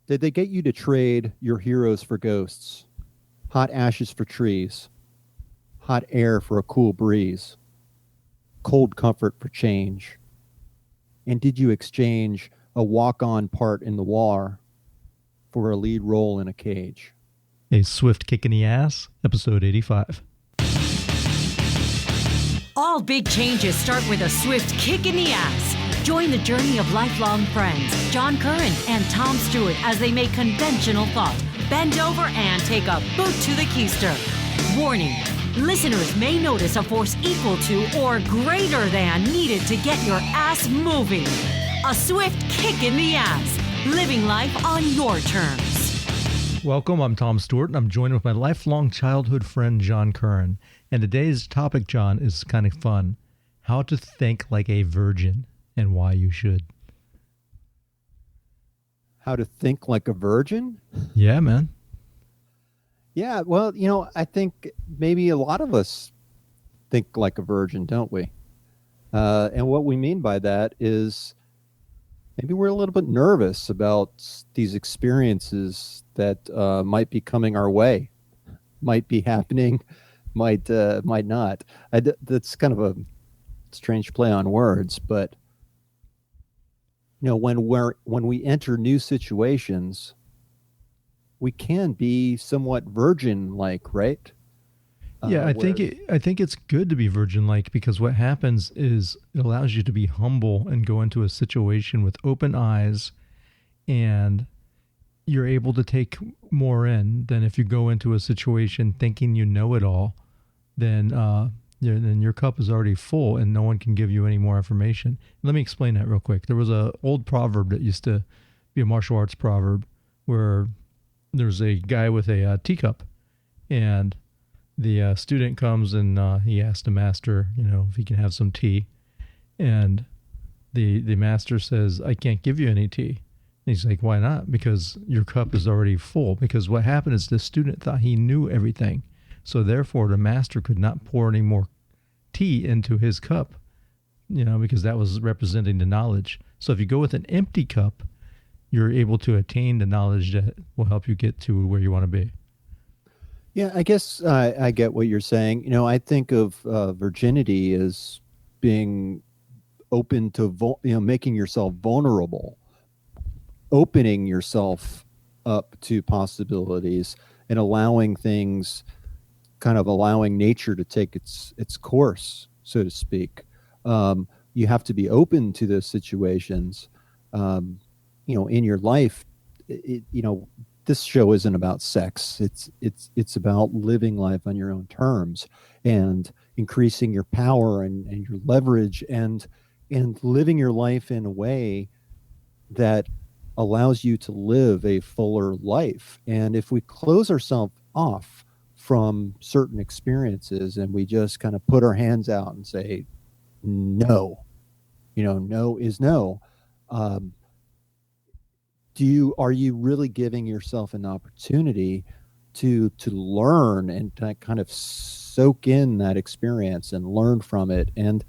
Did they get you to trade your heroes for ghosts, hot ashes for trees, hot air for a cool breeze, cold comfort for change? And did you exchange a walk-on part in the war for a lead role in a cage? A Swift Kick in the Ass, episode 85. All big changes start with a swift kick in the ass. Join the journey of lifelong friends, John Curren and Tom Stewart, as they make conventional thought bend over and take a boot to the keister. Warning, listeners may notice a force equal to or greater than needed to get your ass moving. A swift kick in the ass, living life on your terms. Welcome, I'm Tom Stewart, and I'm joined with my lifelong childhood friend, John Curren. And today's topic, John, is kind of fun. How to think like a virgin and why you should. How to think like a virgin? Yeah, man. Yeah, well, I think maybe a lot of us think like a virgin, don't we? And what we mean by that is maybe we're a little bit nervous about these experiences that might be coming our way, might be happening, might not. That's kind of a strange play on words, but when we enter new situations, we can be somewhat virgin-like, right? Yeah, I think it's good to be virgin-like, because what happens is it allows you to be humble and go into a situation with open eyes, and you're able to take more in than if you go into a situation thinking you know it all. Then your cup is already full and no one can give you any more information. Let me explain that real quick. There was an old proverb that used to be a martial arts proverb where there's a guy with a teacup, and the student comes and he asks the master, if he can have some tea. And the master says, "I can't give you any tea." And he's like, "Why not?" "Because your cup is already full." Because what happened is the student thought he knew everything. So therefore, the master could not pour any more tea into his cup, because that was representing the knowledge. So if you go with an empty cup, you're able to attain the knowledge that will help you get to where you want to be. Yeah, I guess I get what you're saying. I think of virginity as being open to, making yourself vulnerable, opening yourself up to possibilities and allowing things, kind of allowing nature to take its course, so to speak. You have to be open to those situations, in your life. This show isn't about sex. It's about living life on your own terms and increasing your power and your leverage and living your life in a way that allows you to live a fuller life. And if we close ourselves off from certain experiences and we just kind of put our hands out and say, no, no is no. Are you really giving yourself an opportunity to learn and to kind of soak in that experience and learn from it? And,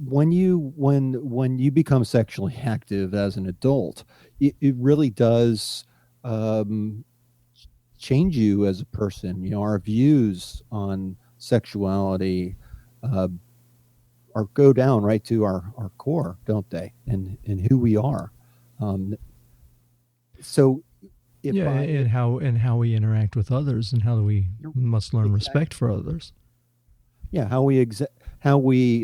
when you become sexually active as an adult, it really does, change you as a person. Our views on sexuality go down right to our core, don't they? And who we are. So and how we interact with others, and how we must learn respect for others. Yeah, how we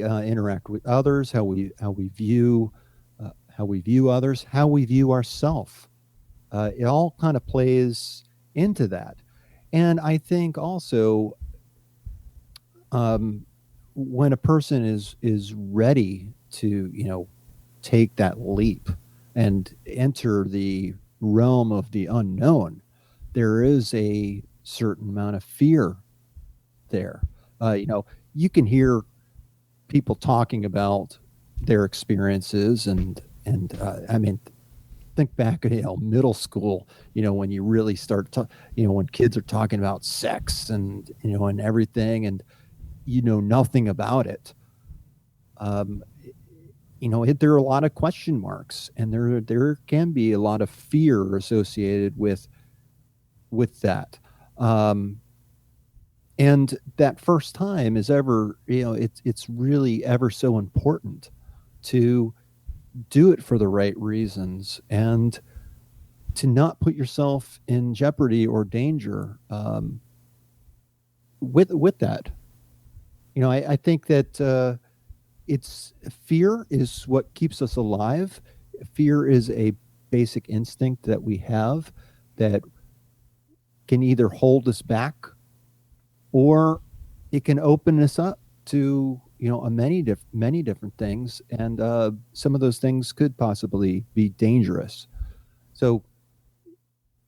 interact with others, how we view others, how we view ourselves. It all kind of plays into that. And I think also, when a person is ready to, take that leap and enter the realm of the unknown, there is a certain amount of fear there. You can hear people talking about their experiences and I mean, think back at middle school, when you really start to, when kids are talking about sex and and everything, and nothing about it. there are a lot of question marks, and there can be a lot of fear associated with that. And that first time is ever, it's really ever so important to do it for the right reasons and to not put yourself in jeopardy or danger with that. I think that it's fear is what keeps us alive. Fear is a basic instinct that we have that can either hold us back or it can open us up to many different things, and some of those things could possibly be dangerous. So I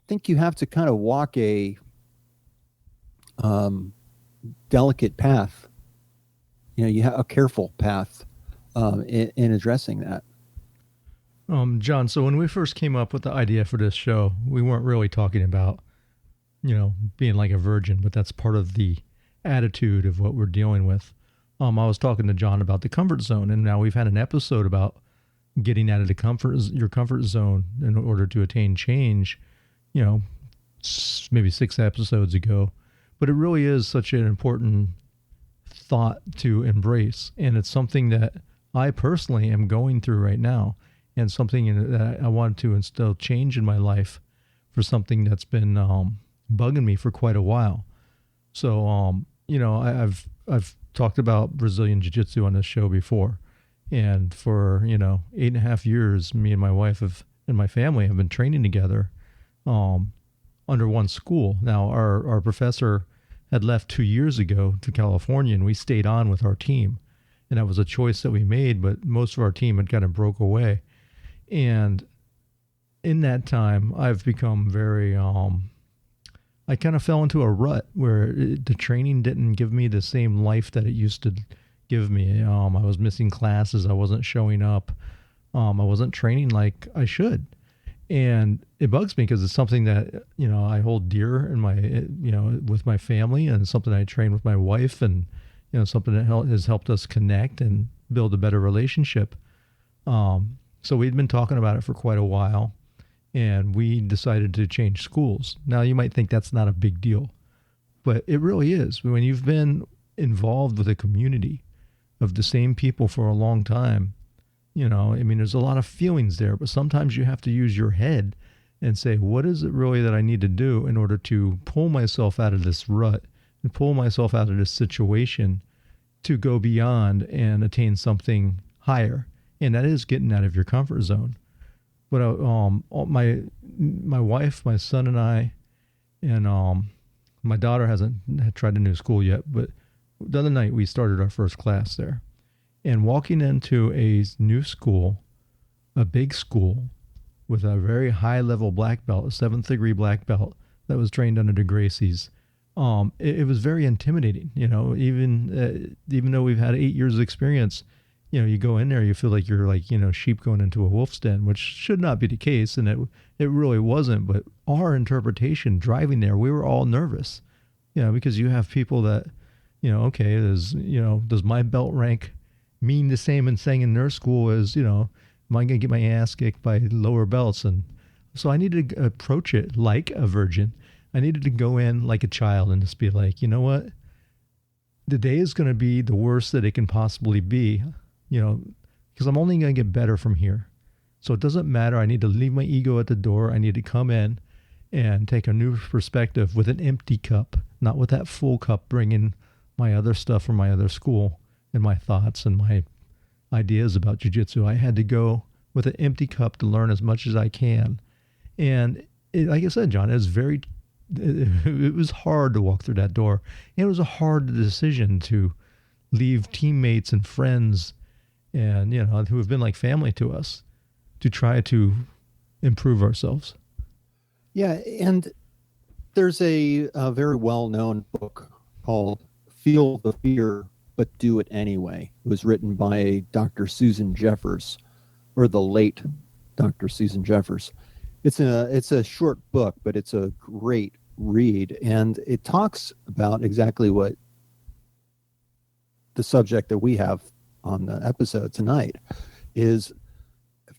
think you have to kind of walk a delicate path. You have a careful path in addressing that. John, so when we first came up with the idea for this show, we weren't really talking about being like a virgin, but that's part of the attitude of what we're dealing with. I was talking to John about the comfort zone, and now we've had an episode about getting out of your comfort zone in order to attain change, maybe 6 episodes ago. But it really is such an important thought to embrace, and it's something that I personally am going through right now, and something that I want to instill change in my life for something that's been bugging me for quite a while. So, I've talked about Brazilian Jiu Jitsu on this show before. And for, 8.5 years, me and my wife and my family have been training together under one school. Now, our professor had left 2 years ago to California, and we stayed on with our team. And that was a choice that we made, but most of our team had kind of broke away. And in that time, I've become very... I kind of fell into a rut where the training didn't give me the same life that it used to give me. I was missing classes. I wasn't showing up. I wasn't training like I should. And it bugs me because it's something that, I hold dear in my, with my family, and it's something I train with my wife, and, something that has helped us connect and build a better relationship. So we'd been talking about it for quite a while. And we decided to change schools. Now, you might think that's not a big deal, but it really is. When you've been involved with a community of the same people for a long time, there's a lot of feelings there, but sometimes you have to use your head and say, what is it really that I need to do in order to pull myself out of this rut and pull myself out of this situation to go beyond and attain something higher? And that is getting out of your comfort zone. But my wife, my son, and I, and my daughter hasn't tried a new school yet. But the other night we started our first class there, and walking into a new school, a big school, with a very high level black belt, a 7th degree black belt that was trained under the Gracies. It was very intimidating. Even though we've had 8 years of experience. You go in there, you feel like you're like, sheep going into a wolf's den, which should not be the case. And it really wasn't. But our interpretation driving there, we were all nervous, because you have people that, okay, does my belt rank mean the same in saying in their school as, am I going to get my ass kicked by lower belts? And so I needed to approach it like a virgin. I needed to go in like a child and just be like, you know what? The day is going to be the worst that it can possibly be. Because I'm only going to get better from here. So it doesn't matter. I need to leave my ego at the door. I need to come in and take a new perspective with an empty cup, not with that full cup, bringing my other stuff from my other school and my thoughts and my ideas about jiu-jitsu. I had to go with an empty cup to learn as much as I can. And like I said, John, it was hard to walk through that door. And it was a hard decision to leave teammates and friends and, who have been like family to us, to try to improve ourselves. Yeah, and there's a very well-known book called Feel the Fear, but Do It Anyway. It was written by Dr. Susan Jeffers, or the late Dr. Susan Jeffers. It's a short book, but it's a great read, and it talks about exactly what the subject that we have on the episode tonight is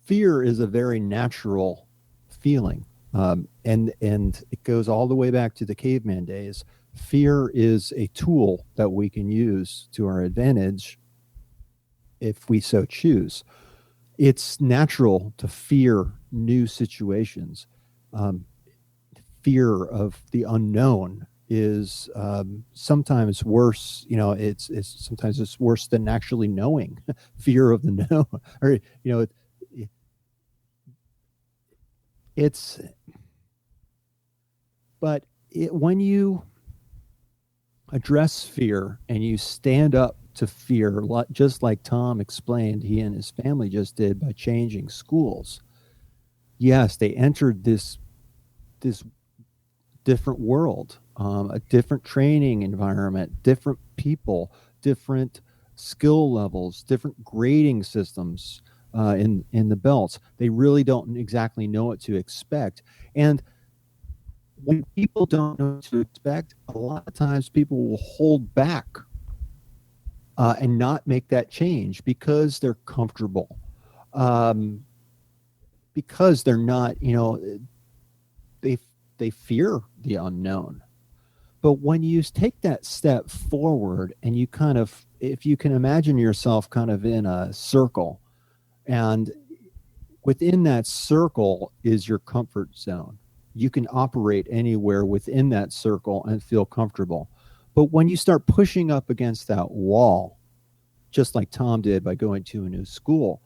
fear is a very natural feeling. And it goes all the way back to the caveman days. Fear is a tool that we can use to our advantage if we so choose. It's natural to fear new situations. Um, Fear of the unknown is sometimes worse. It's sometimes it's worse than actually knowing. Fear of the known, or it's. But when you address fear and you stand up to fear, just like Tom explained, he and his family just did by changing schools. Yes, they entered this different world, a different training environment, different people, different skill levels, different grading systems in the belts. They really don't exactly know what to expect. And when people don't know what to expect, a lot of times people will hold back and not make that change because they're comfortable, because they're not, they they fear the unknown. But when you take that step forward and you kind of, if you can imagine yourself kind of in a circle, and within that circle is your comfort zone. You can operate anywhere within that circle and feel comfortable. But when you start pushing up against that wall, just like Tom did by going to a new school,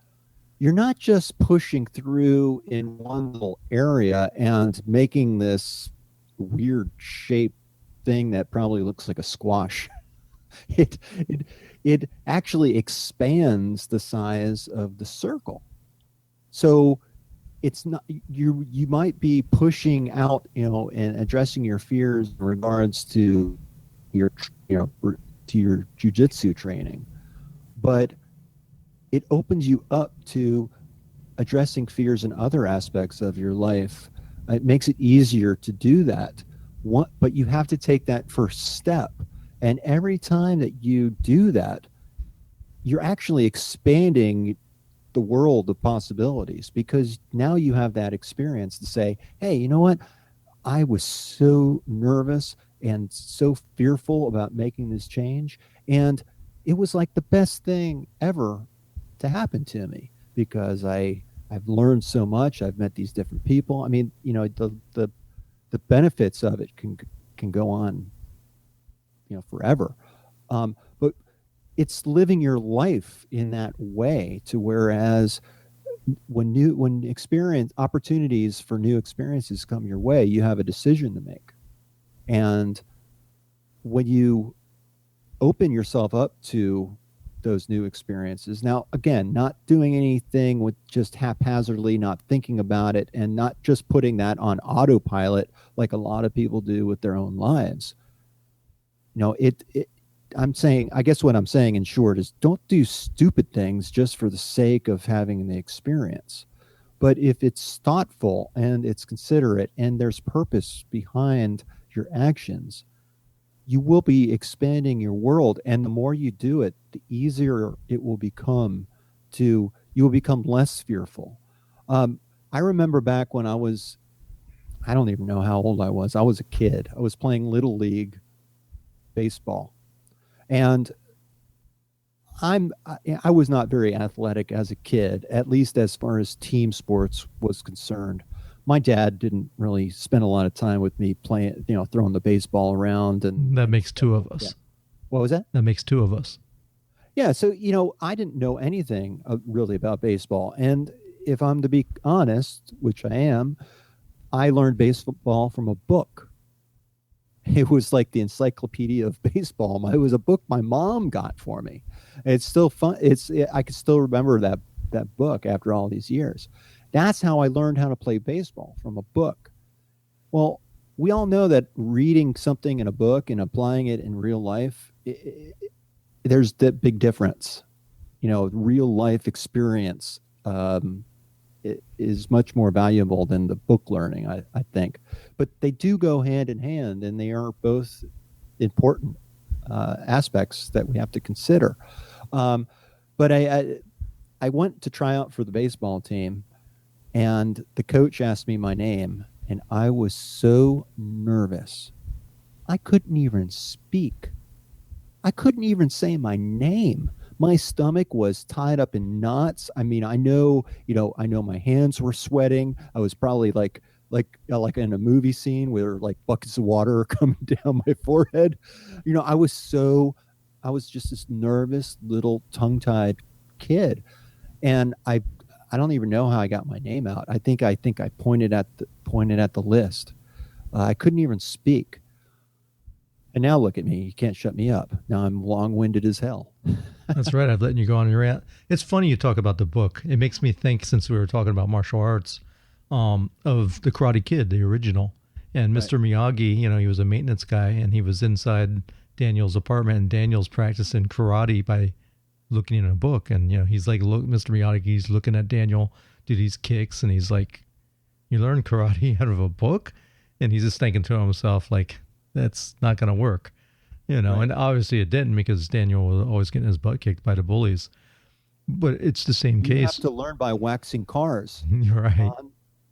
you're not just pushing through in one little area and making this weird shaped thing that probably looks like a squash. It, it, it actually expands the size of the circle. So it's not, you might be pushing out, and addressing your fears in regards to your to your jiu-jitsu training, but it opens you up to addressing fears in other aspects of your life. It makes it easier to do that. But you have to take that first step. And every time that you do that, you're actually expanding the world of possibilities, because now you have that experience to say, hey, you know what? I was so nervous and so fearful about making this change. And it was like the best thing ever to happen to me, because I've learned so much. I've met these different people. I mean, the benefits of it can go on, forever. But it's living your life in that way, to whereas when opportunities for new experiences come your way, you have a decision to make. And when you open yourself up to those new experiences, now again, not doing anything with just haphazardly, not thinking about it, and not just putting that on autopilot like a lot of people do with their own lives. I guess what I'm saying in short is, don't do stupid things just for the sake of having the experience. But if it's thoughtful and it's considerate and there's purpose behind your actions, you will be expanding your world. And the more you do it, the easier it will become you will become less fearful. I remember back when I don't even know how old I was. I was a kid. I was playing Little League baseball. And I was not very athletic as a kid, at least as far as team sports was concerned. My dad didn't really spend a lot of time with me playing, throwing the baseball around. And that makes two of us. Yeah. What was that? That makes two of us. Yeah. So, I didn't know anything really about baseball. And if I'm to be honest, which I am, I learned baseball from a book. It was like the encyclopedia of baseball. It was a book my mom got for me. It's still fun. I can still remember that book after all these years. That's how I learned how to play baseball, from a book. Well, we all know that reading something in a book and applying it in real life, there's that big difference. Real life experience it is much more valuable than the book learning, I think. But they do go hand in hand, and they are both important aspects that we have to consider. But I I went to try out for the baseball team, and the coach asked me my name, and I was so nervous. I couldn't even speak. I couldn't even say my name. My stomach was tied up in knots. I mean, I know my hands were sweating. I was probably like in a movie scene where like buckets of water are coming down my forehead. I was just this nervous little tongue-tied kid, and I don't even know how I got my name out. I think I pointed at the list. I couldn't even speak. And now look at me. You can't shut me up. Now I'm long-winded as hell. That's right. I've let you go on your rant. It's funny you talk about the book. It makes me think, since we were talking about martial arts, of the Karate Kid, the original. And Mr. Miyagi, he was a maintenance guy, and he was inside Daniel's apartment, and Daniel's practicing karate by looking in a book. And, he's like, look, Mr. Miyagi's looking at Daniel do these kicks, and he's like, you learn karate out of a book? And he's just thinking to himself, like, that's not going to work, Right. And obviously it didn't, because Daniel was always getting his butt kicked by the bullies. But it's the same case. You have to learn by waxing cars. You're right.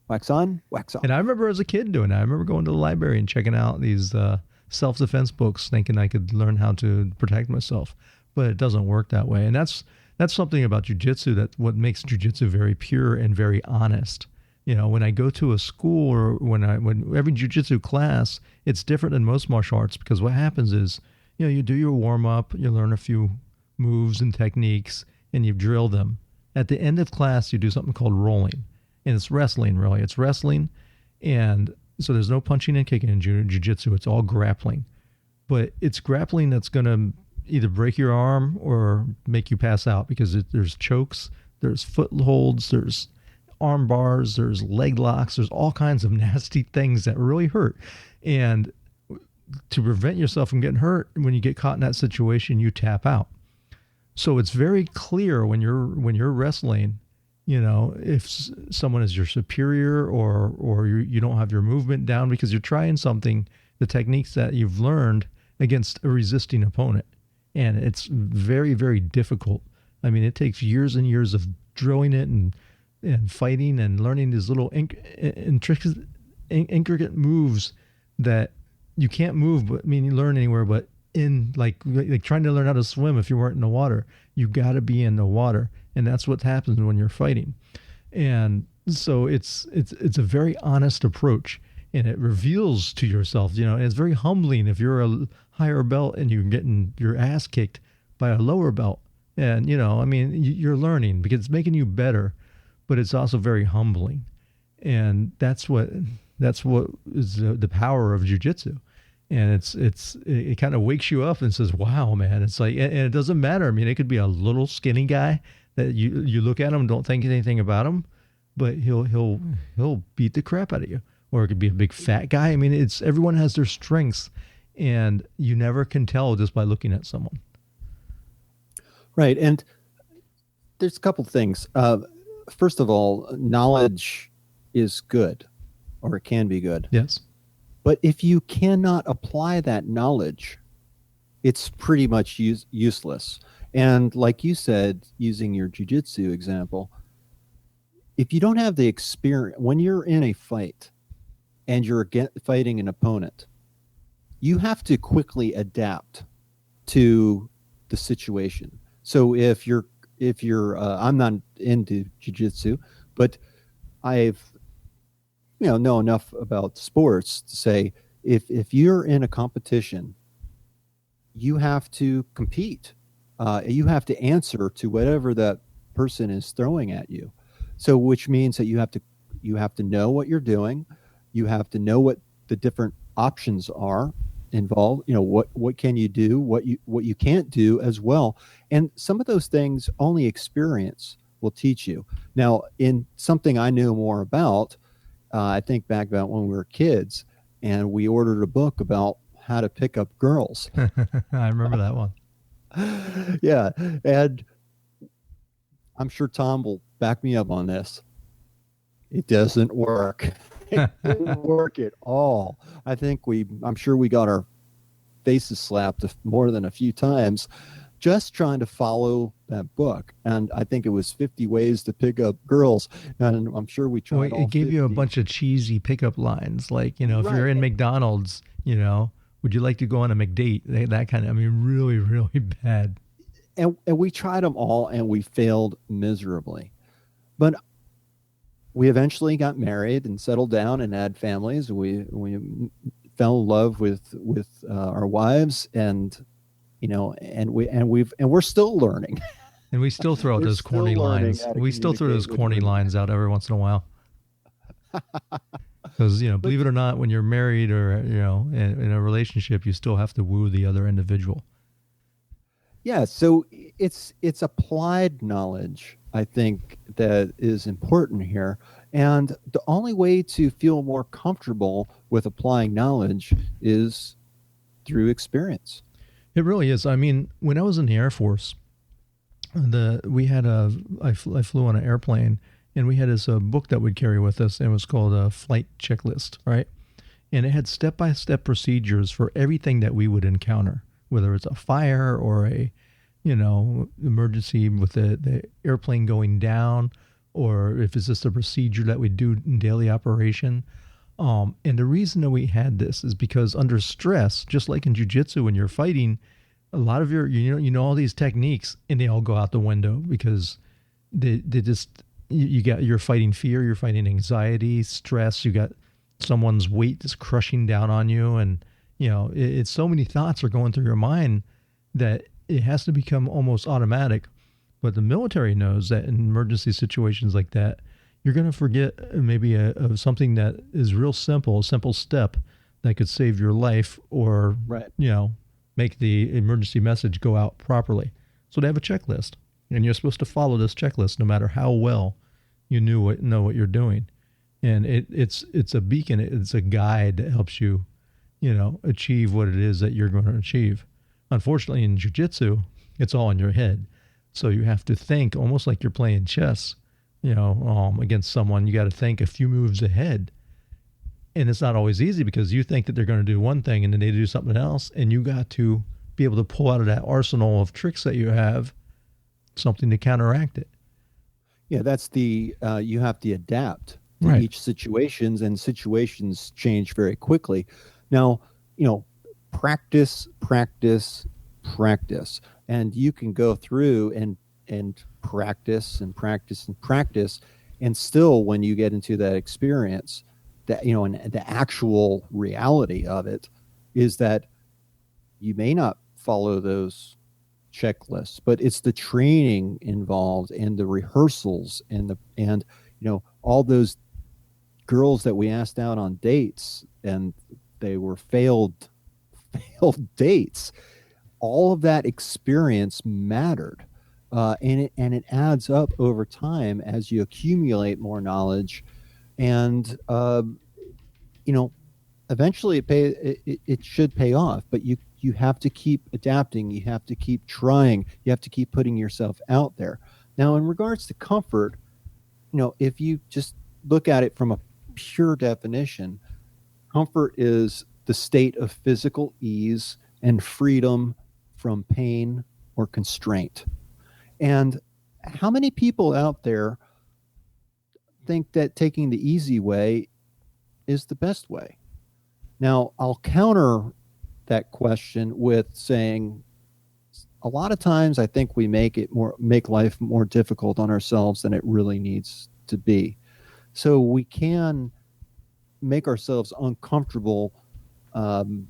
Wax on, wax off. And I remember as a kid doing that. I remember going to the library and checking out these self-defense books, thinking I could learn how to protect myself. But it doesn't work that way. And that's something about jiu-jitsu, that what makes jiu-jitsu very pure and very honest. When I go to a school, or when every jiu-jitsu class, it's different than most martial arts, because what happens is, you do your warm-up, you learn a few moves and techniques, and you drill them. At the end of class, you do something called rolling. And it's wrestling, really. It's wrestling. And so there's no punching and kicking in jiu-jitsu. It's all grappling. But it's grappling that's going to either break your arm or make you pass out, because there's chokes, there's footholds, there's arm bars, there's leg locks, there's all kinds of nasty things that really hurt. And to prevent yourself from getting hurt, when you get caught in that situation, you tap out. So it's very clear when you're wrestling, if someone is your superior, or you don't have your movement down because you're trying something, the techniques that you've learned against a resisting opponent. And it's very, very difficult. I mean, it takes years and years of drilling it and fighting and learning these little intricate moves that you can't move, but you learn anywhere but in, like trying to learn how to swim. If you weren't in the water, you got to be in the water. And that's what happens when you're fighting. And so it's a very honest approach, and it reveals to yourself, and it's very humbling if you're a higher belt and you're getting your ass kicked by a lower belt. And, you're learning because it's making you better, but it's also very humbling. And that's what is the power of jiu-jitsu. And it kind of wakes you up and says, wow, man, it's like, and it doesn't matter. It could be a little skinny guy that you look at him and don't think anything about him, but he'll beat the crap out of you. Or it could be a big fat guy. Everyone has their strengths, and you never can tell just by looking at someone. Right. And there's a couple things. First of all, knowledge is good, or it can be good. Yes. But if you cannot apply that knowledge, it's pretty much useless. And like you said, using your jiu-jitsu example, if you don't have the experience, when you're in a fight and you're fighting an opponent, you have to quickly adapt to the situation. So if you're I'm not into jiu-jitsu, but I've know enough about sports to say, if you're in a competition, you have to compete. You have to answer to whatever that person is throwing at you. So, which means that you have to know what you're doing. You have to know what the different options are involved. What can you do, what you can't do as well. And some of those things only experience will teach you. Now, in something I knew more about, I think back about when we were kids, and we ordered a book about how to pick up girls. I remember that one. Yeah. And I'm sure Tom will back me up on this. It doesn't work. It didn't work at all. I'm sure we got our faces slapped more than a few times just trying to follow that book. And I think it was 50 ways to pick up girls. And I'm sure we Well, tried all it gave 50. you a bunch of cheesy pickup lines, like, if you're Right. in McDonald's, would you like to go on a McDate? That kind of, I mean, really, really bad. And we tried them all and we failed miserably. But we eventually got married and settled down and had families. We fell in love with our wives, and we're still learning. And we still throw out We're those still corny learning lines. how to We still throw those communicate with corny women. lines out every once in a while. Because, But believe it or not, when you're married or, in a relationship, you still have to woo the other individual. yeah, so it's applied knowledge, I think, that is important here. And the only way to feel more comfortable with applying knowledge is through experience. It really is. I mean, when I was in the Air Force, I flew on an airplane, and we had this book that we'd carry with us, and it was called a flight checklist, right? And it had step-by-step procedures for everything that we would encounter, whether it's a fire or a, emergency with the airplane going down, or if it's just a procedure that we do in daily operation. And the reason that we had this is because under stress, just like in jiu-jitsu, when you're fighting, a lot of all these techniques, and they all go out the window because they just, you're fighting fear, you're fighting anxiety, stress, you got someone's weight that's crushing down on you, and it's so many thoughts are going through your mind that it has to become almost automatic. But the military knows that in emergency situations like that, you're going to forget maybe something that is real simple, a simple step that could save your life, or Right. make the emergency message go out properly. So they have a checklist, and you're supposed to follow this checklist no matter how well you know what you're doing. And it's a beacon, it's a guide that helps you, achieve what it is that you're going to achieve. Unfortunately, in jiu-jitsu, it's all in your head. So you have to think almost like you're playing chess, against someone. You got to think a few moves ahead. And it's not always easy because you think that they're going to do one thing and then they do something else. And you got to be able to pull out of that arsenal of tricks that you have something to counteract it. Yeah, that's you have to adapt to Right. each situations, and situations change very quickly. Now, practice, practice, practice, and you can go through and practice and practice and practice, and still, when you get into that experience, that and the actual reality of it is that you may not follow those checklists, but it's the training involved and the rehearsals and all those girls that we asked out on dates, and they were failed dates. All of that experience mattered, and it adds up over time as you accumulate more knowledge, and eventually it should pay off. But you have to keep adapting, you have to keep trying, you have to keep putting yourself out there. Now, in regards to comfort, if you just look at it from a pure definition, comfort is the state of physical ease and freedom from pain or constraint. And how many people out there think that taking the easy way is the best way? Now, I'll counter that question with saying a lot of times I think we make life more difficult on ourselves than it really needs to be. So we can make ourselves uncomfortable, and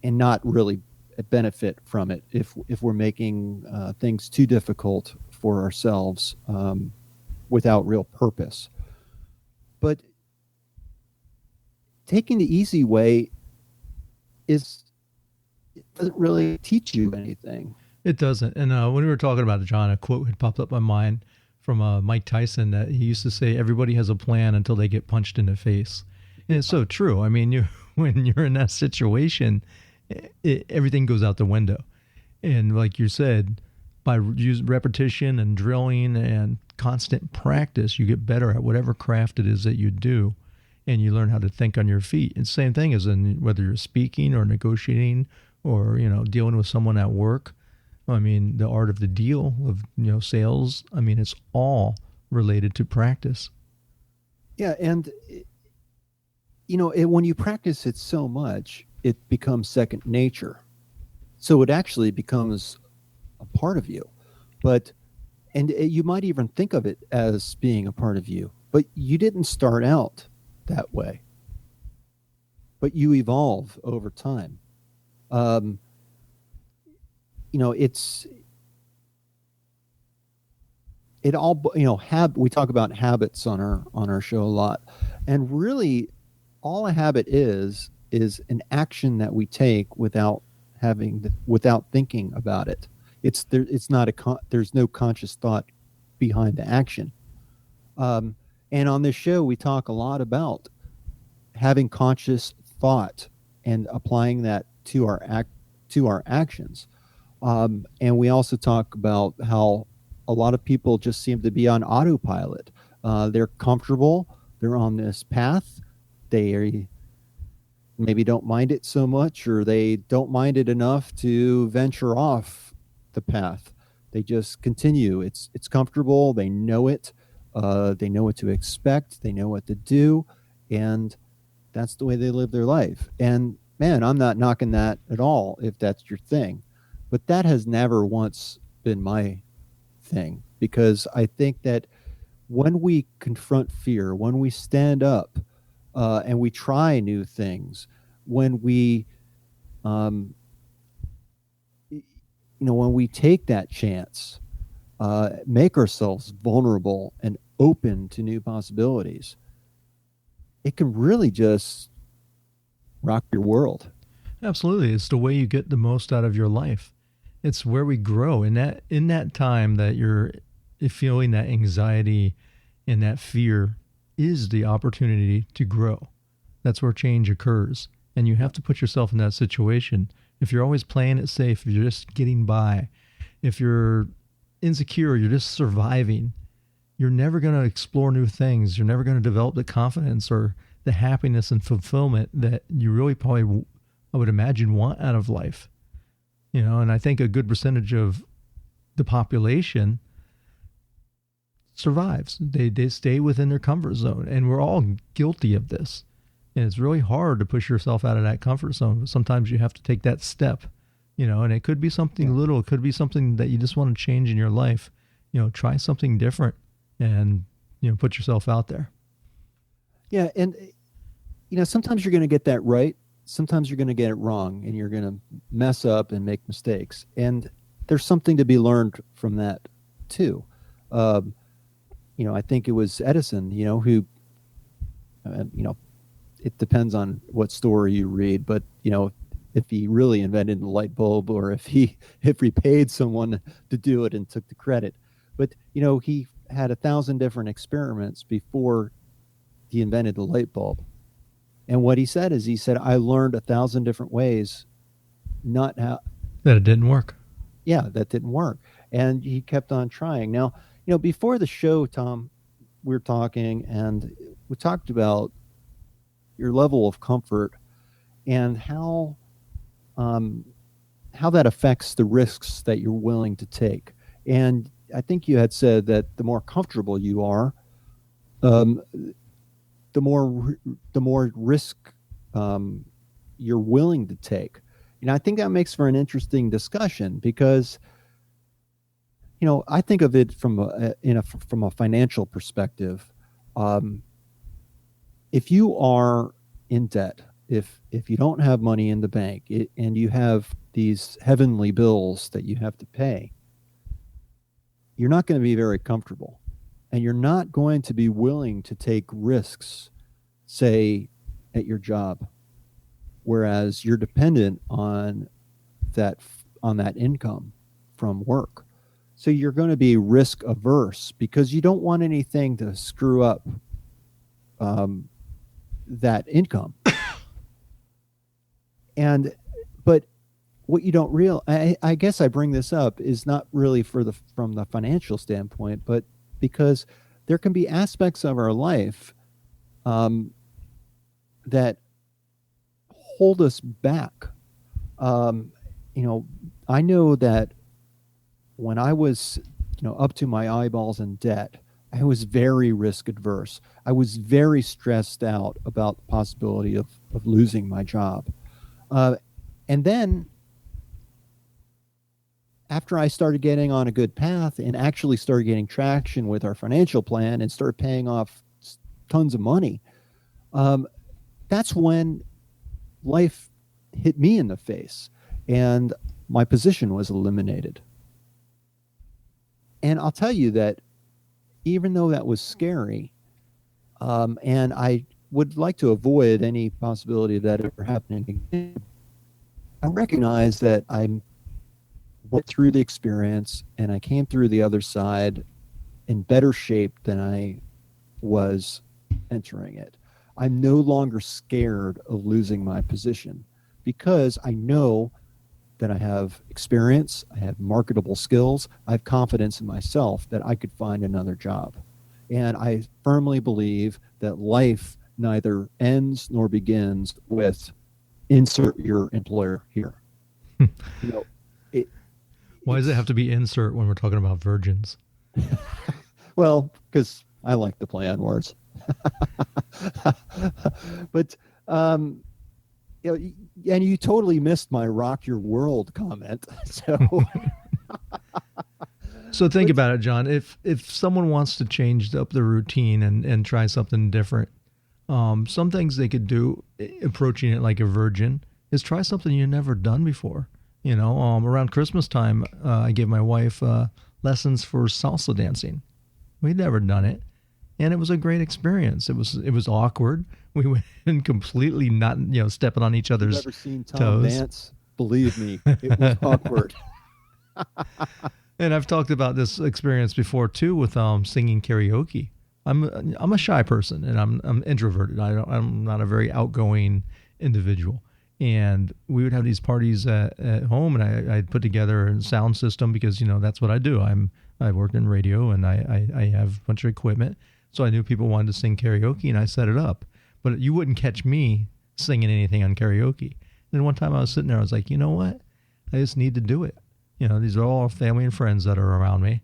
not really benefit from it if we're making things too difficult for ourselves, without real purpose. But taking the easy way it doesn't really teach you anything. It doesn't. And when we were talking about it, John, a quote had popped up in my mind from Mike Tyson that he used to say, everybody has a plan until they get punched in the face. And it's so true. I mean, when you're in that situation, everything goes out the window. And like you said, by repetition and drilling and constant practice, you get better at whatever craft it is that you do, and you learn how to think on your feet. And same thing as in whether you're speaking or negotiating or dealing with someone at work. I mean, the art of the deal of, sales. I mean, it's all related to practice. Yeah, and when you practice it so much, it becomes second nature. So it actually becomes a part of you. But and you might even think of it as being a part of you, but you didn't start out that way. But you evolve over time. Um, it's it all we talk about habits on our show a lot, and really all a habit is an action that we take without thinking about it. It's not there's no conscious thought behind the action. um, and on this show we talk a lot about having conscious thought and applying that to our actions. And we also talk about how a lot of people just seem to be on autopilot. They're comfortable. They're on this path. They maybe don't mind it so much, or they don't mind it enough to venture off the path. They just continue. It's comfortable. They know it. They know what to expect. They know what to do, and that's the way they live their life. And man, I'm not knocking that at all if that's your thing. But that has never once been my thing, because I think that when we confront fear, when we stand up and we try new things, when we, um, when we take that chance, make ourselves vulnerable and open to new possibilities, it can really just rock your world. Absolutely. It's the way you get the most out of your life. It's where we grow. In that time that you're feeling that anxiety and that fear is the opportunity to grow. That's where change occurs. And you have to put yourself in that situation. If you're always playing it safe, if you're just getting by, if you're insecure, you're just surviving, you're never going to explore new things. You're never going to develop the confidence or the happiness and fulfillment that you really probably, I would imagine, want out of life. And I think a good percentage of the population survives. They stay within their comfort zone, and we're all guilty of this. And it's really hard to push yourself out of that comfort zone. But sometimes you have to take that step, and it could be something little. It could be something that you just want to change in your life. Try something different and, put yourself out there. Yeah. And, sometimes you're going to get that right. Sometimes you're going to get it wrong, and you're going to mess up and make mistakes. And there's something to be learned from that too. I think it was Edison, who, it depends on what story you read, but, if he really invented the light bulb, or if he paid someone to do it and took the credit. But, he had 1,000 different experiments before he invented the light bulb. And what he said is, I learned 1,000 different ways, not how that it didn't work. Yeah, that didn't work. And he kept on trying. Now, before the show, Tom, we were talking, and we talked about your level of comfort and how that affects the risks that you're willing to take. And I think you had said that the more comfortable you are, the more risk you're willing to take. I think that makes for an interesting discussion, because I think of it from a financial perspective. If you are in debt, if you don't have money in the bank, and you have these heavenly bills that you have to pay, you're not going to be very comfortable, and you're not going to be willing to take risks, say, at your job, whereas you're dependent on that income from work. So you're going to be risk averse, because you don't want anything to screw up that income. But what you don't realize, I guess I bring this up, is not really from the financial standpoint, but because there can be aspects of our life that hold us back. I know that when I was, up to my eyeballs in debt, I was very risk adverse. I was very stressed out about the possibility of losing my job. Uh, and then after I started getting on a good path and actually started getting traction with our financial plan and started paying off tons of money, um, that's when life hit me in the face and my position was eliminated. And I'll tell you that even though that was scary, and I would like to avoid any possibility of that ever happening again, I recognize that I went through the experience and I came through the other side in better shape than I was entering it. I'm no longer scared of losing my position because I know that I have experience, I have marketable skills, I have confidence in myself that I could find another job. And I firmly believe that life neither ends nor begins with insert your employer here. You know, why does it have to be insert when we're talking about virgins? Well, because I like to play on words. But and you totally missed my rock your world comment. So think about it, John. If someone wants to change up the routine and try something different, some things they could do approaching it like a virgin is try something you've never done before. Around Christmas time, I gave my wife lessons for salsa dancing. We'd never done it, and it was a great experience. It was awkward. We went in completely not stepping on each other's toes. You've ever seen Tom dance? Believe me, it was awkward. And I've talked about this experience before too with singing karaoke. I'm a shy person and I'm introverted. I'm not a very outgoing individual. And we would have these parties at home, and I'd put together a sound system because that's what I do. I worked in radio and I have a bunch of equipment, so I knew people wanted to sing karaoke, and I set it up. But you wouldn't catch me singing anything on karaoke. And then one time I was sitting there, I was like, you know what? I just need to do it. These are all family and friends that are around me.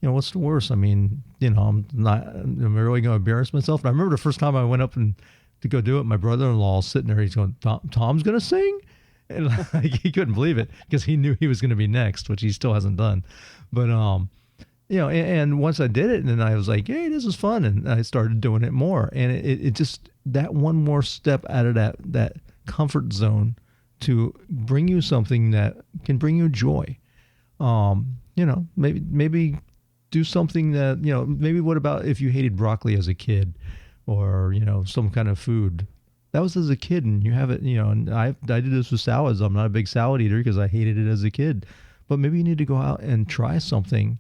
What's the worst? I mean, I'm really going to embarrass myself. And I remember the first time I went up and to go do it, my brother-in-law sitting there, he's going, Tom's going to sing? And he couldn't believe it because he knew he was going to be next, which he still hasn't done. But, and once I did it, and then I was like, hey, this is fun. And I started doing it more. And it just, that one more step out of that comfort zone to bring you something that can bring you joy. Maybe do something that, maybe what about if you hated broccoli as a kid? Or, some kind of food. That was as a kid, and you have it, and I did this with salads. I'm not a big salad eater because I hated it as a kid. But maybe you need to go out and try something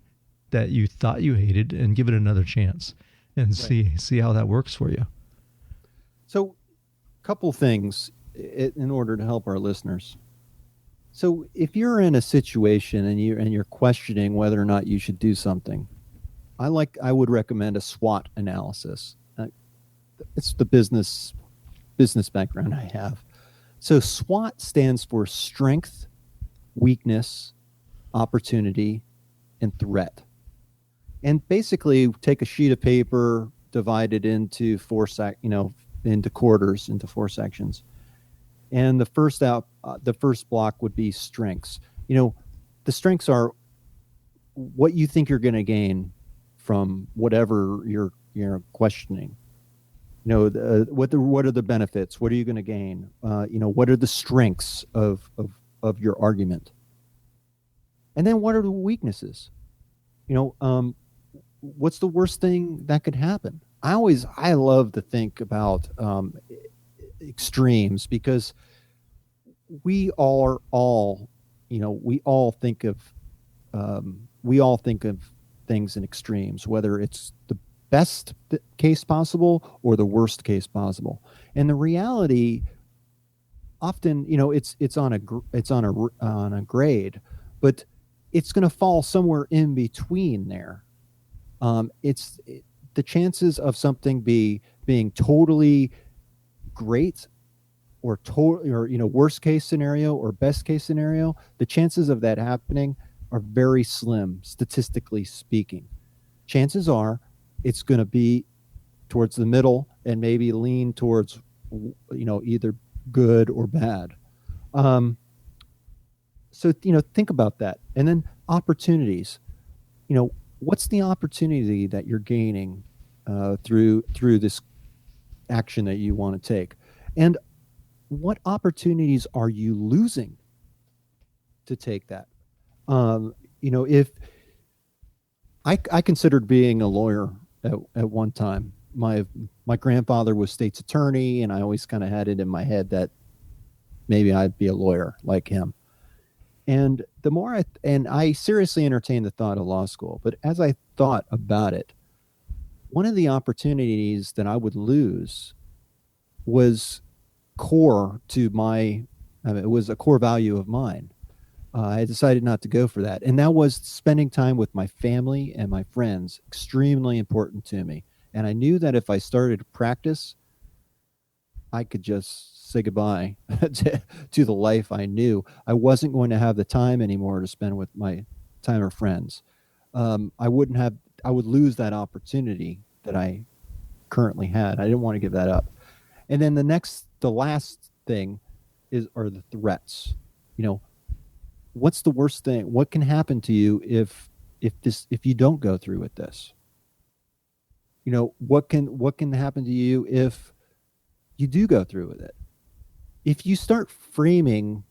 that you thought you hated and give it another chance and see how that works for you. So, a couple things in order to help our listeners. So, if you're in a situation and you're questioning whether or not you should do something, I would recommend a SWOT analysis. It's the business background I have. So SWOT stands for strength, weakness, opportunity, and threat. And basically take a sheet of paper, divide it into into quarters, into 4 sections. And the first block would be strengths. The strengths are what you think you're going to gain from whatever you're questioning. What are the benefits? What are you going to gain? What are the strengths of your argument? And then what are the weaknesses? What's the worst thing that could happen? I love to think about extremes because we all think of things in extremes, whether it's the best case possible or the worst case possible. And the reality often, it's on a grade, but it's going to fall somewhere in between there. The chances of something being totally great or worst case scenario or best case scenario, the chances of that happening are very slim, statistically speaking. Chances are it's going to be towards the middle and maybe lean towards, either good or bad. Um, so, think about that. And then opportunities. What's the opportunity that you're gaining through this action that you want to take? And what opportunities are you losing to take that? If I considered being a lawyer at one time. My grandfather was state's attorney, and I always kind of had it in my head that maybe I'd be a lawyer like him. And I seriously entertained the thought of law school, but as I thought about it, one of the opportunities that I would lose was core to it was a core value of mine. I decided not to go for that. And that was spending time with my family and my friends, extremely important to me. And I knew that if I started to practice, I could just say goodbye to the life I knew. I wasn't going to have the time anymore to spend with my time or friends. I would lose that opportunity that I currently had. I didn't want to give that up. And then the last thing are the threats. What's the worst thing? What can happen to you if you don't go through with this? What can happen to you if you do go through with it? If you start framing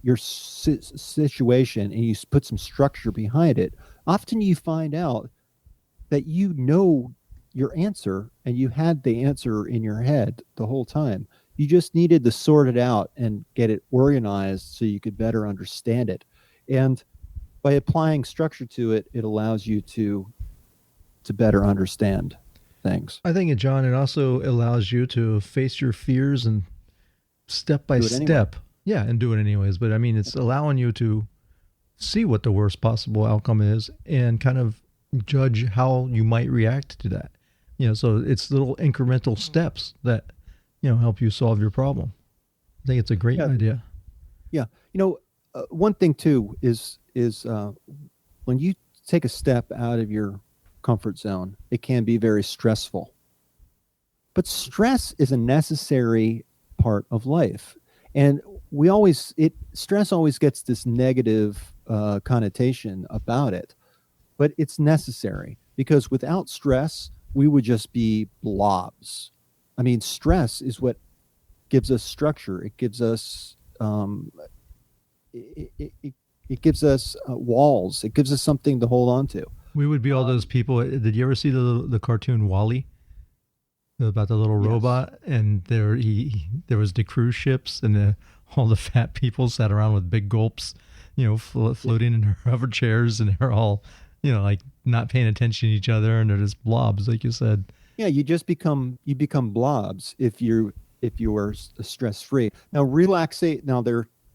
your situation and you put some structure behind it, often you find out that your answer and you had the answer in your head the whole time. You just needed to sort it out and get it organized so you could better understand it. And by applying structure to it, it allows you to better understand things. I think, John, it also allows you to face your fears and step by step. Anyway. Yeah, and do it anyways. But I mean, it's allowing you to see what the worst possible outcome is and kind of judge how you might react to that. So it's little incremental steps that, help you solve your problem. I think it's a great idea. Yeah. One thing too is when you take a step out of your comfort zone, it can be very stressful. But stress is a necessary part of life. And stress always gets this negative connotation about it, but it's necessary because without stress, we would just be blobs. I mean, stress is what gives us structure. It gives us it gives us walls. It gives us something to hold on to. We would be all those people. Did you ever see the cartoon WALL-E about the little robot? And there was the cruise ships and all the fat people sat around with big gulps, floating in hover chairs, and they're all, like not paying attention to each other, and they're just blobs, like you said. Yeah, you become blobs if you are stress free. Now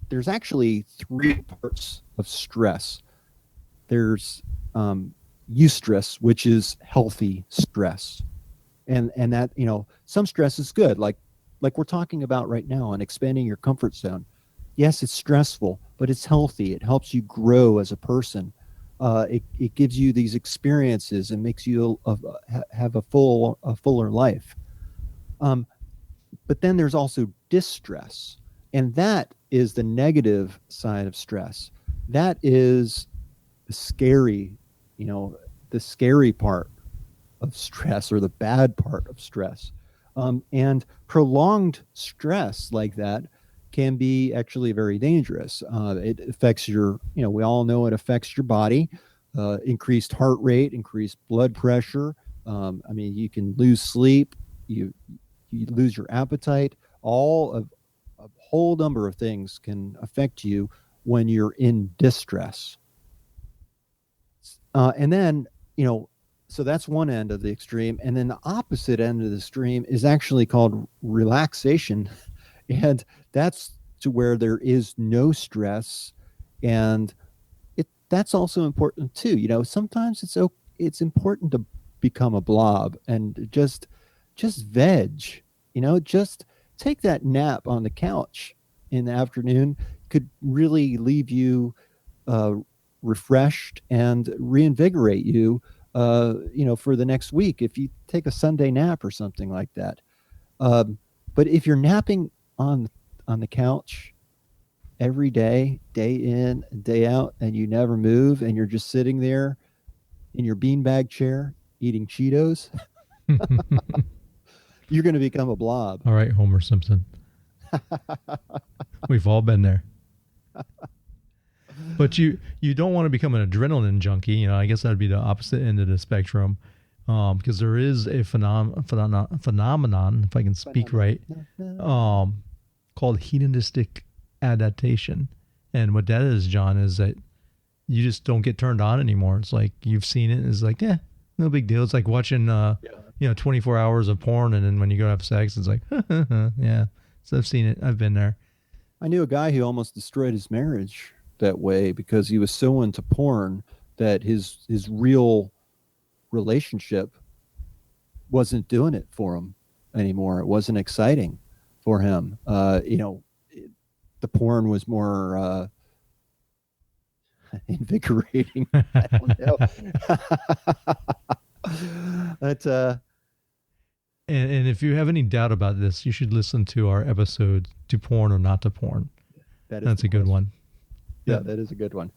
there's actually three parts of stress. There's eustress, which is healthy stress, and that some stress is good, like we're talking about right now, on expanding your comfort zone. Yes, it's stressful, but it's healthy. It helps you grow as a person. It gives you these experiences and makes you have a fuller life. But then there's also distress, and that is the negative side of stress. That is the scary part of stress, or the bad part of stress. And prolonged stress like that can be actually very dangerous. It affects we all know it affects your body, increased heart rate, increased blood pressure. You can lose sleep, you lose your appetite. A whole number of things can affect you when you're in distress. And then, so that's one end of the extreme. And then the opposite end of the extreme is actually called relaxation. And that's to where there is no stress. And that's also important too. Sometimes it's important to become a blob and just veg, just take that nap on the couch in the afternoon could really leave you refreshed and reinvigorate you, for the next week if you take a Sunday nap or something like that. But if you're napping on the couch every day, day in and day out, and you never move, and you're just sitting there in your beanbag chair eating Cheetos, you're going to become a blob. All right, Homer Simpson. We've all been there. But you don't want to become an adrenaline junkie. You know, I guess that would be the opposite end of the spectrum, because there is a phenomenon, if I can speak right, called hedonistic adaptation. And what that is, John, is that you just don't get turned on anymore. It's like you've seen it. It's like, yeah, no big deal. It's like watching, 24 hours of porn, and then when you go to have sex, it's like, yeah. So I've seen it. I've been there. I knew a guy who almost destroyed his marriage that way because he was so into porn that his real relationship wasn't doing it for him anymore. It wasn't exciting for him. The porn was more invigorating. I don't know. But and if you have any doubt about this, you should listen to our episode "To Porn or Not to Porn." That's a good one. Yeah, that is a good one.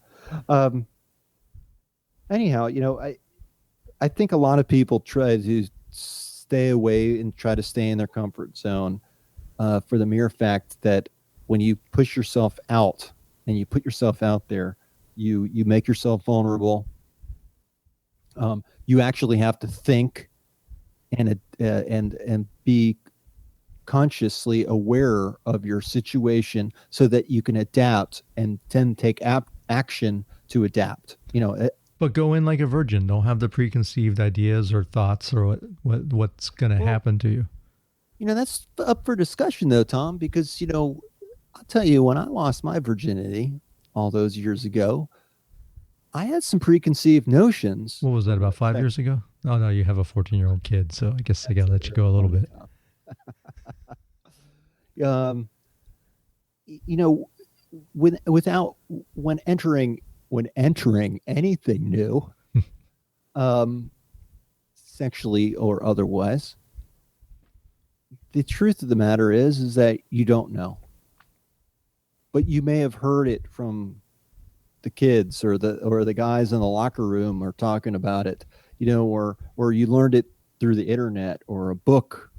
Anyhow, I think a lot of people try to stay away and try to stay in their comfort zone for the mere fact that when you push yourself out and you put yourself out there, you make yourself vulnerable. You actually have to think and be consciously aware of your situation so that you can adapt and then take action to adapt. But go in like a virgin. Don't have the preconceived ideas or thoughts or what's going to happen to you. That's up for discussion though, Tom, because, I'll tell you, when I lost my virginity all those years ago, I had some preconceived notions. What was that, about 5 years ago? Oh, no, you have a 14-year-old kid, so I guess I got to let you go a little bit. When entering anything new, sexually or otherwise, the truth of the matter is that you don't know. But you may have heard it from the kids or the guys in the locker room are talking about it, or you learned it through the internet or a book.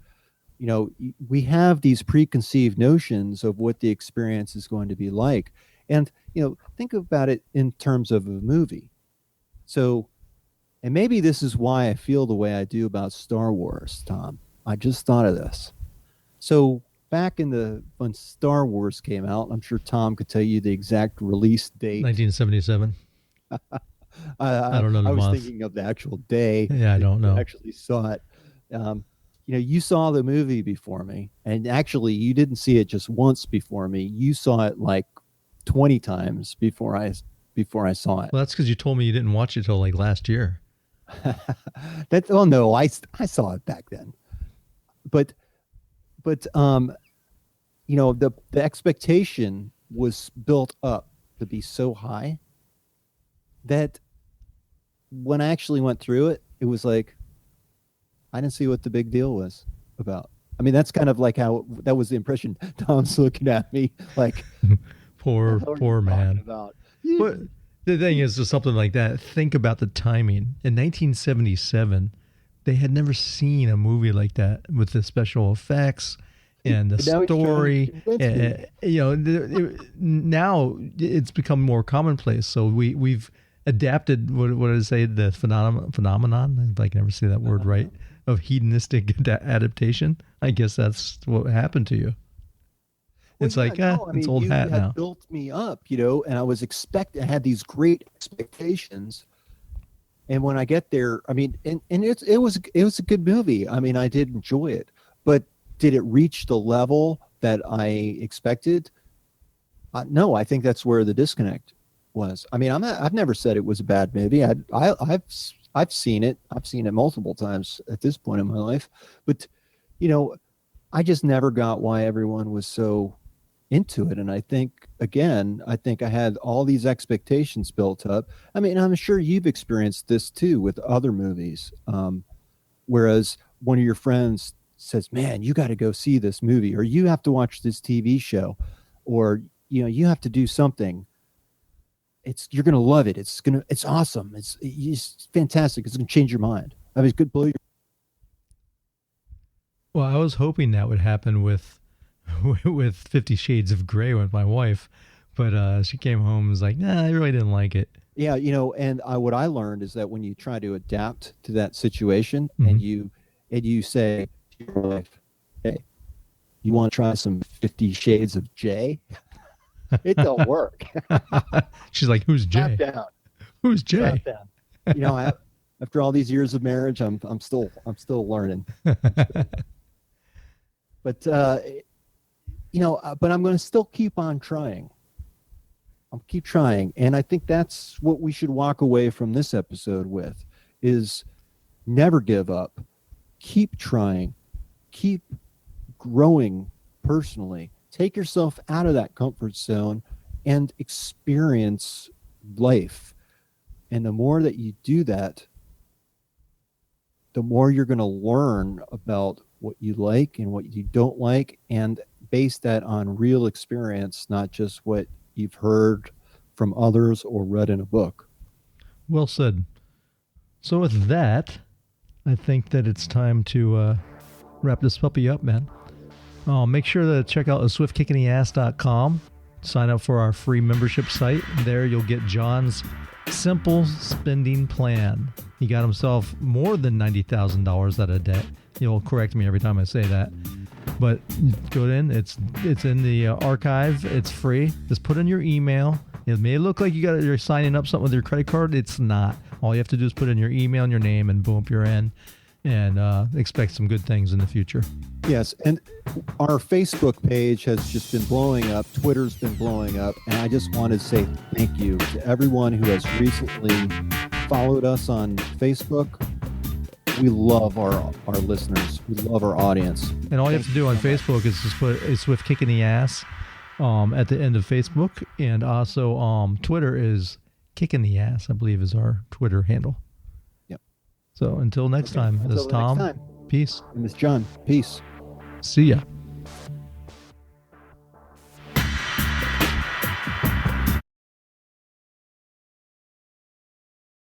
We have these preconceived notions of what the experience is going to be like. And, think about it in terms of a movie. So, and maybe this is why I feel the way I do about Star Wars, Tom. I just thought of this. So back when Star Wars came out, I'm sure Tom could tell you the exact release date. 1977. I don't know the I was month. thinking of the actual day. Yeah, I don't know. I actually saw it. You saw the movie before me, and actually you didn't see it just once before me. You saw it like 20 times before I saw it. Well, that's because you told me you didn't watch it till like last year. No, I saw it back then. But the expectation was built up to be so high that when I actually went through it, it was like I didn't see what the big deal was about. I mean, that's kind of like how that was the impression Tom's looking at me like poor man. About? But the thing is, just something like that. Think about the timing. In 1977, they had never seen a movie like that with the special effects and the story. Now it's become more commonplace. So we've adapted. What did I say? The phenomenon. If I can ever say that word right, of hedonistic adaptation. I guess that's what happened to you. It's it's old hat now. Built me up, and I was I had these great expectations. And when I get there, I mean, and it was a good movie. I mean, I did enjoy it, but did it reach the level that I expected? No, I think that's where the disconnect was. I mean, I've never said it was a bad movie. I've seen it. I've seen it multiple times at this point in my life, but I just never got why everyone was so into it. And I think, again, I had all these expectations built up. I mean, I'm sure you've experienced this too with other movies. Whereas one of your friends says, man, you got to go see this movie, or you have to watch this TV show, or, you have to do something. You're going to love it. It's awesome. It's fantastic. It's going to change your mind. I mean, it's good. Blow your. Well, I was hoping that would happen with 50 Shades of Grey with my wife, but she came home and was like, nah, I really didn't like it. Yeah, and what I learned is that when you try to adapt to that situation, and you say to your wife, hey, you want to try some 50 Shades of J? It don't work. She's like, who's Jay? Slap down. Who's Jay? Slap down. After all these years of marriage, I'm still learning. But but I'm going to still keep on trying. I'll keep trying, and I think that's what we should walk away from this episode with: is never give up, keep trying, keep growing personally. Take yourself out of that comfort zone and experience life. And the more that you do that, the more you're going to learn about what you like and what you don't like, and base that on real experience, not just what you've heard from others or read in a book. Well said. So with that, I think that it's time to wrap this puppy up, man. Make sure to check out swiftkickinatheass.com. Sign up for our free membership site. There you'll get John's simple spending plan. He got himself more than $90,000 out of debt. He'll correct me every time I say that. But go in. It's in the archive. It's free. Just put in your email. It may look like you're signing up something with your credit card. It's not. All you have to do is put in your email and your name, and boom, you're in. And expect some good things in the future. Yes, and our Facebook page has just been blowing up. Twitter's been blowing up. And I just want to say thank you to everyone who has recently followed us on Facebook. We love our listeners. We love our audience. And all you have to do on Facebook is just put a Swift Kick in the Ass at the end of Facebook. And also Twitter is Kick in the Ass, I believe, is our Twitter handle. So until next time, this is Tom. Peace. And this is John. Peace. See ya.